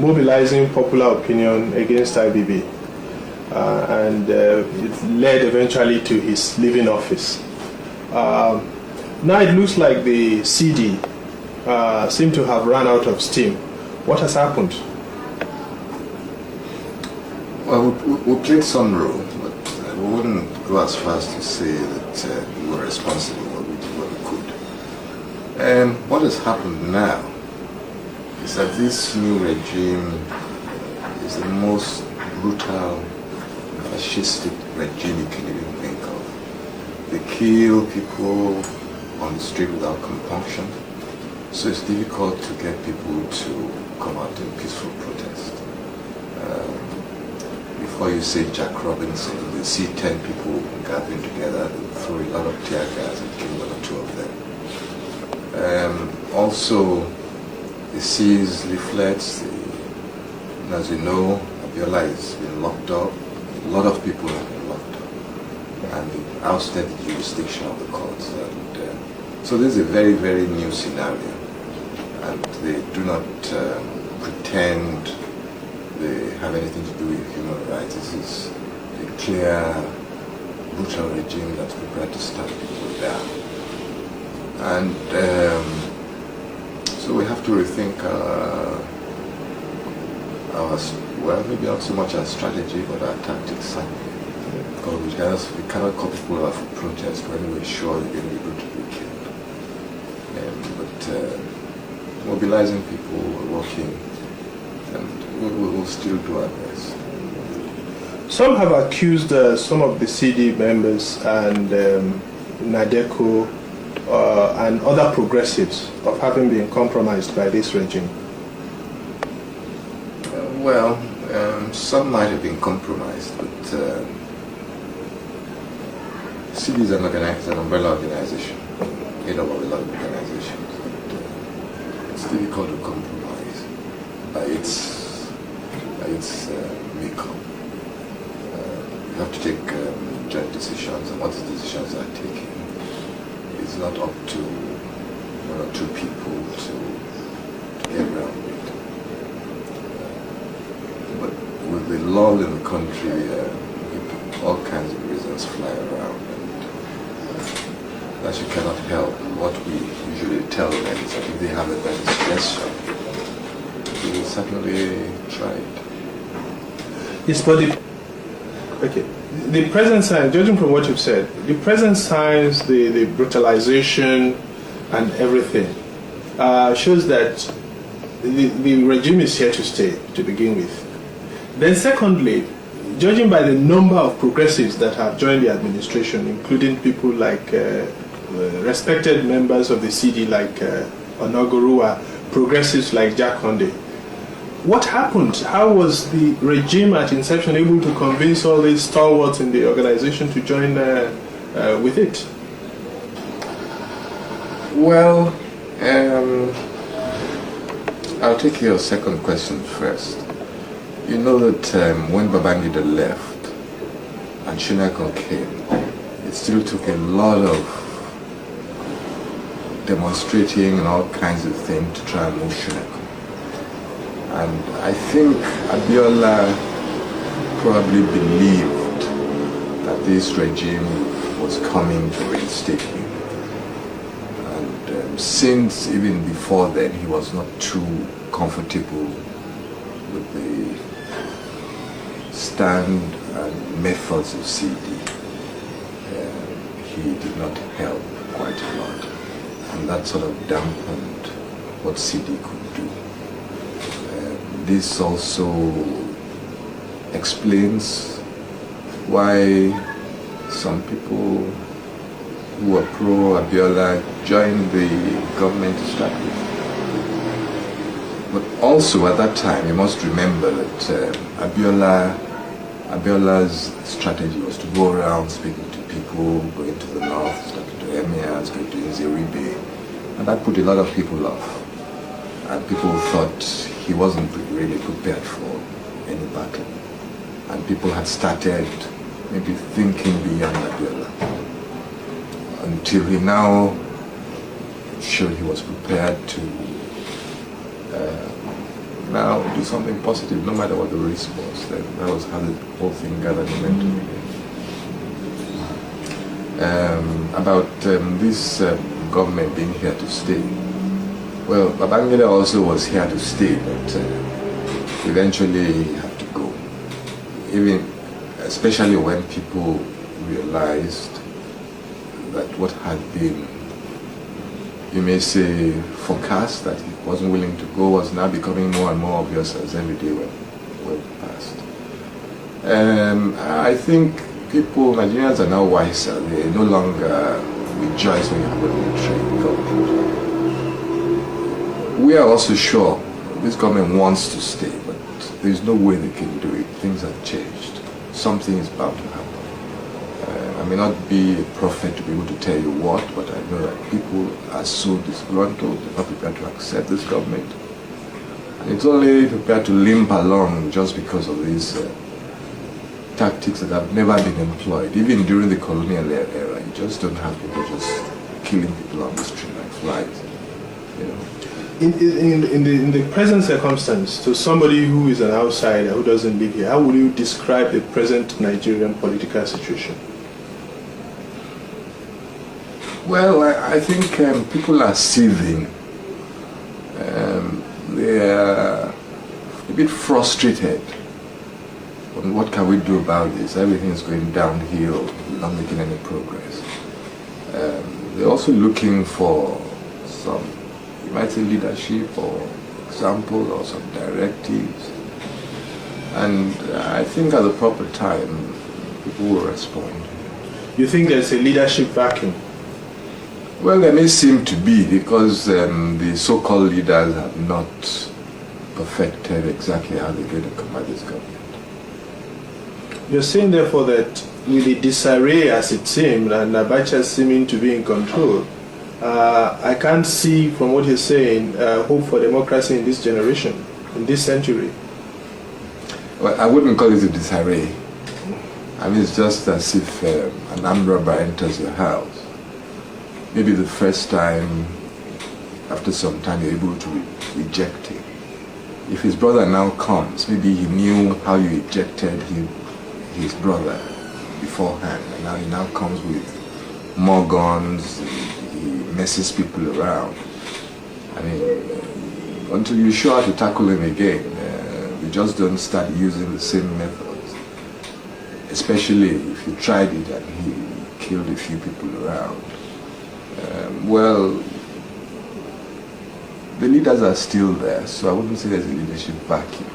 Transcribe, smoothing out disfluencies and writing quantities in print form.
mobilizing popular opinion against IBB, and it led eventually to his leaving office. Now it looks like the CD seem to have run out of steam. What has happened? Well, we played some role, but we wouldn't go as far as to say that we were responsible or we did what we could. What has happened now is that this new regime is the most brutal, fascistic regime you can even think of. They kill people on the street without compunction, so it's difficult to get people to come out in peaceful protest. Before you say Jack Robinson, you see 10 people gathering together, they throw a lot of tear gas and kill one or two of them. Also, it sees leaflets. As you know, Abiola has been locked up. A lot of people have been locked up, and they ousted the jurisdiction of the courts. And, so this is a very, very new scenario, and they do not pretend they have anything to do with human rights. This is a clear, brutal regime that's prepared to stab people down. And so we have to rethink our well, maybe not so much our strategy, but our tactics. Because we cannot call people out for protest when we're sure they're going to be brutally killed. But mobilizing people, working, and we will still do our best. Some have accused some of the CD members and NADECO and other progressives of having been compromised by this regime. Well, some might have been compromised, but CD is an umbrella organization, made up of a lot of organizations. It's difficult to compromise by its makeup. You have to take joint decisions, and what the decisions are taken is not up to one or two people to get around it. But with the lull in the country, all kinds of reasons fly around, and that you cannot help. What we usually tell them is that if they have a better suggestion, we will certainly try it. Yes, but the present signs, judging from what you've said, the present signs, the brutalization and everything, shows that the regime is here to stay, to begin with. Then secondly, judging by the number of progressives that have joined the administration, including people like respected members of the CD like Onogorua, progressives like Jack Conde, what happened? How was the regime at inception able to convince all these stalwarts in the organization to join with it? Well, I'll take your second question first. You know that when Babangida left and Shinakon came, it still took a lot of demonstrating and all kinds of things to try and move Shinakon. And I think Abiola probably believed that this regime was coming to reinstate him. And since even before then he was not too comfortable with the stand and methods of CD, he did not help quite a lot. And that sort of dampened what CD could do. This also explains why some people who were pro-Abiola joined the government to start with. But also at that time, you must remember that Abiola's strategy was to go around speaking to people, going to the north, talking to emirs, going to Nzeribe, and that put a lot of people off. And people thought he wasn't really prepared for any battle. And people had started maybe thinking beyond Abiola, until he now showed he was prepared to now do something positive, no matter what the risk was. Then that was how the whole thing gathered momentum again. About this government being here to stay. Well, Babangida also was here to stay, but eventually he had to go. Especially when people realized that what had been, you may say, forecast, that he wasn't willing to go, was now becoming more and more obvious as every day went past. I think Nigerians are now wiser. They no longer rejoice when you have a military government. We are also sure this government wants to stay, but there's no way they can do it. Things have changed. Something is bound to happen. I may not be a prophet to be able to tell you what, but I know that people are so disgruntled, they're not prepared to accept this government. And it's only prepared to limp along just because of these tactics that have never been employed. Even during the colonial era, you just don't have people just killing people on the street like flies. You know. In the present circumstance, to somebody who is an outsider, who doesn't live here, how would you describe the present Nigerian political situation? Well, I think people are seething. They are a bit frustrated. What can we do about this? Everything is going downhill, we're not making any progress. They're also looking for some, you might say, leadership or example or some directives. And I think at the proper time, people will respond. You think there's a leadership vacuum? Well, there may seem to be, because the so-called leaders have not perfected exactly how they're going to combat this government. You're saying, therefore, that with the disarray, as it seemed, and Abacha seeming to be in control, I can't see, from what you're saying, hope for democracy in this generation, in this century. Well, I wouldn't call it a disarray. I mean, it's just as if an armed robber enters your house. Maybe the first time, after some time, you're able to eject him. If his brother now comes, maybe he knew how you ejected his brother beforehand, and now he now comes with more guns, he messes people around. I mean, until you're sure how to tackle him again, you just don't start using the same methods. Especially if you tried it and he killed a few people around. Well, the leaders are still there, so I wouldn't say there's a leadership vacuum.